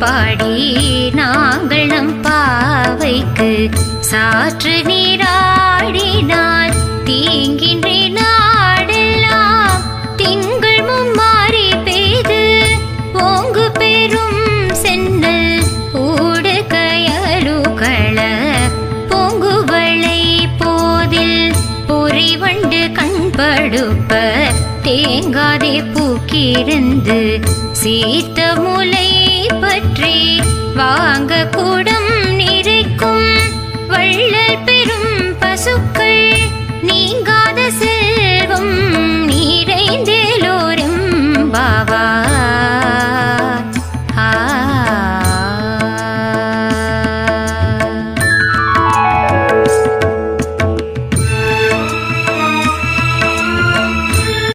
பாடி நாங்கள் நம் பாவைக்கு சாற்று நீராடினால் தீங்கின்றி நாடெல்லாம் திங்கள் மும்மாறி பெய்து ஓங்கு பெரும் சென்னல் ஊடு கயலுகள பொங்குவளை போதில் பொறிவண்டு கண்படுப்ப தேங்காதே பூக்கிருந்து சீத்த முலை பற்றி வாங்க கூடம் நிறைக்கும் வள்ளல் பெரும் பசுக்கள் நீங்கா